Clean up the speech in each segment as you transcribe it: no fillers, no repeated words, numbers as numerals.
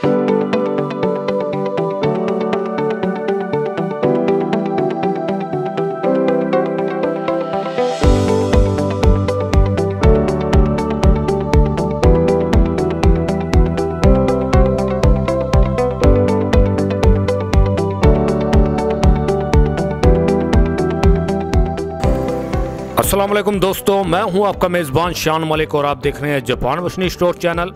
अस्सलाम वालेकुम दोस्तों, मैं हूं आपका मेज़बान शान मलिक और आप देख रहे हैं जापान मशीनी स्टोर चैनल।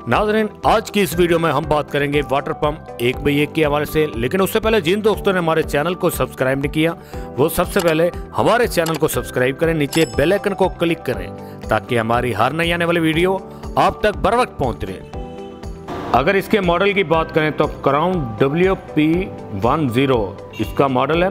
नाज़रीन, आज की इस वीडियो में हम बात करेंगे वाटर पंप 1x1 के हवाले से। लेकिन उससे पहले जिन दोस्तों ने हमारे चैनल को सब्सक्राइब नहीं किया वो सबसे पहले हमारे चैनल को सब्सक्राइब करें, नीचे बेल आइकन को क्लिक करें ताकि हमारी हर नई आने वाली वीडियो आप तक बर वक्त पहुँच रहे। अगर इसके मॉडल की बात करें तो क्राउन WP10 इसका मॉडल है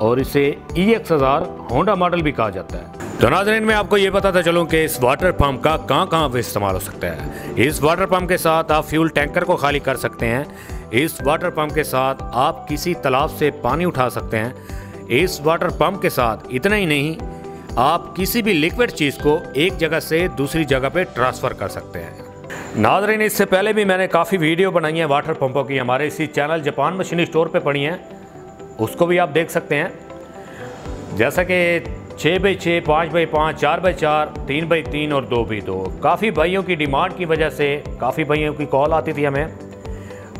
और इसे EX1000 होंडा मॉडल भी कहा जाता है। तो नाज़रीन, मैं आपको ये बताता चलूँ कि इस वाटर पंप का कहाँ इस्तेमाल हो सकता है। इस वाटर पंप के साथ आप फ्यूल टैंकर को खाली कर सकते हैं। इस वाटर पंप के साथ आप किसी तालाब से पानी उठा सकते हैं। इस वाटर पंप के साथ इतना ही नहीं, आप किसी भी लिक्विड चीज़ को एक जगह से दूसरी जगह पर ट्रांसफ़र कर सकते हैं। नाज़रीन, इससे पहले भी मैंने काफ़ी वीडियो बनाई है वाटर पंपों की, हमारे इसी चैनल जापान मशीनी स्टोर पर पड़ी हैं, उसको भी आप देख सकते हैं। जैसा कि 6x6, 5x5, 4x4, 3x3 और 2x2। काफ़ी भाइयों की डिमांड की वजह से काफ़ी भाइयों की कॉल आती थी हमें,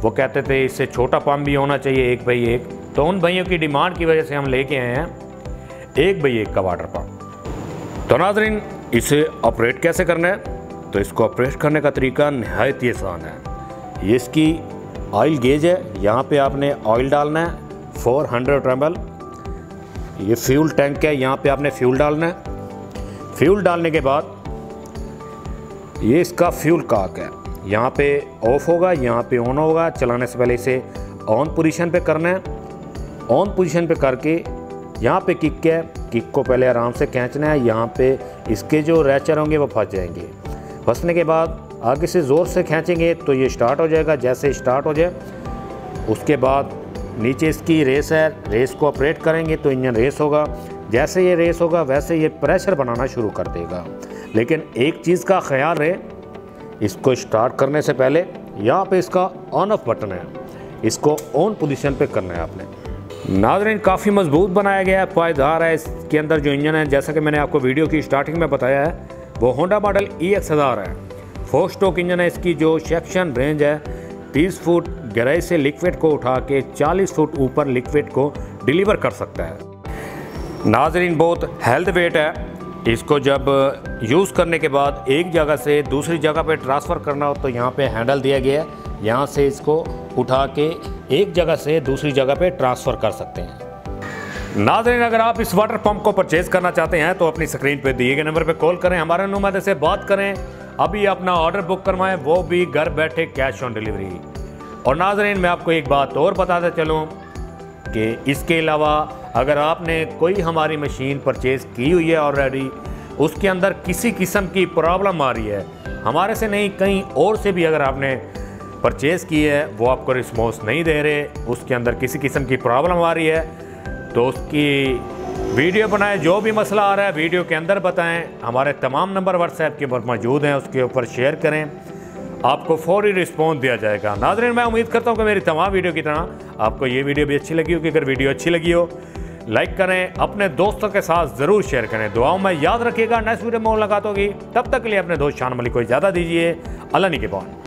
वो कहते थे इससे छोटा पंप भी होना चाहिए 1x1। तो उन भाइयों की डिमांड की वजह से हम लेके आए हैं 1x1 का वाटर पंप। तो नाज़रीन, इसे ऑपरेट कैसे करना है? तो इसको ऑपरेट करने का तरीका नहायत ही आसान है। ये इसकी ऑयल गेज है, यहाँ पे आपने ऑयल डालना है 400 ml। ये फ्यूल टैंक है, यहाँ पे आपने फ्यूल डालना है। फ्यूल डालने के बाद ये इसका फ्यूल कॉक है, यहाँ पे ऑफ होगा, यहाँ पे ऑन होगा। चलाने से पहले इसे ऑन पोजीशन पे करना है। ऑन पोजीशन पे करके यहाँ पे किक है, किक को पहले आराम से खींचना है। यहाँ पे इसके जो रैचर होंगे वो फंस जाएंगे। फंसने के बाद आगे से ज़ोर से खींचेंगे तो ये स्टार्ट हो जाएगा। जैसे स्टार्ट हो जाए उसके बाद नीचे इसकी रेस है, रेस को ऑपरेट करेंगे तो इंजन रेस होगा। जैसे ये रेस होगा वैसे ये प्रेशर बनाना शुरू कर देगा। लेकिन एक चीज़ का ख्याल रहे, इसको स्टार्ट करने से पहले यहाँ पे इसका ऑन ऑफ बटन है, इसको ऑन पोजीशन पे करना है आपने। नाज़रीन, काफ़ी मजबूत बनाया गया है, पायदार है। इसके अंदर जो इंजन है, जैसा कि मैंने आपको वीडियो की स्टार्टिंग में बताया है, वो होंडा मॉडल EX1000 है। 4 स्ट्रोक इंजन है। इसकी जो सेक्शन रेंज है 30 फुट गहराई से लिक्विड को उठा के 40 फुट ऊपर लिक्विड को डिलीवर कर सकता है। नाज़रीन, बहुत हेल्थ वेट है। इसको जब यूज़ करने के बाद एक जगह से दूसरी जगह पे ट्रांसफ़र करना हो तो यहाँ पे हैंडल दिया गया है, यहाँ से इसको उठा के एक जगह से दूसरी जगह पे ट्रांसफ़र कर सकते हैं। नाज़रीन, अगर आप इस वाटर पंप को परचेज़ करना चाहते हैं तो अपनी स्क्रीन पर दिए गए नंबर पर कॉल करें, हमारे नुमाइंदे से बात करें, अभी अपना ऑर्डर बुक करवाएं, वो भी घर बैठे कैश ऑन डिलीवरी। और नाज़रीन, मैं आपको एक बात और बताते चलूँ कि इसके अलावा अगर आपने कोई हमारी मशीन परचेज़ की हुई है ऑलरेडी, उसके अंदर किसी किस्म की प्रॉब्लम आ रही है, हमारे से नहीं कहीं और से भी अगर आपने परचेज़ की है, वो आपको रिस्पॉन्स नहीं दे रहे, उसके अंदर किसी किस्म की प्रॉब्लम आ रही है, तो उसकी वीडियो बनाएं। जो भी मसला आ रहा है वीडियो के अंदर बताएं। हमारे तमाम नंबर व्हाट्सएप के ऊपर मौजूद हैं, उसके ऊपर शेयर करें, आपको फौरी रिस्पॉन्स दिया जाएगा। नाज़रीन, मैं उम्मीद करता हूं कि मेरी तमाम वीडियो की तरह आपको ये वीडियो भी अच्छी लगी होगी। अगर वीडियो अच्छी लगी हो लाइक करें, अपने दोस्तों के साथ ज़रूर शेयर करें, दुआओं में याद रखिएगा। नेक्स्ट वीडियो में मुलाकात होगी, तब तक के लिए अपने दोस्त शान मलिक को इजाज़त दीजिए। अल्लाह निगहबान।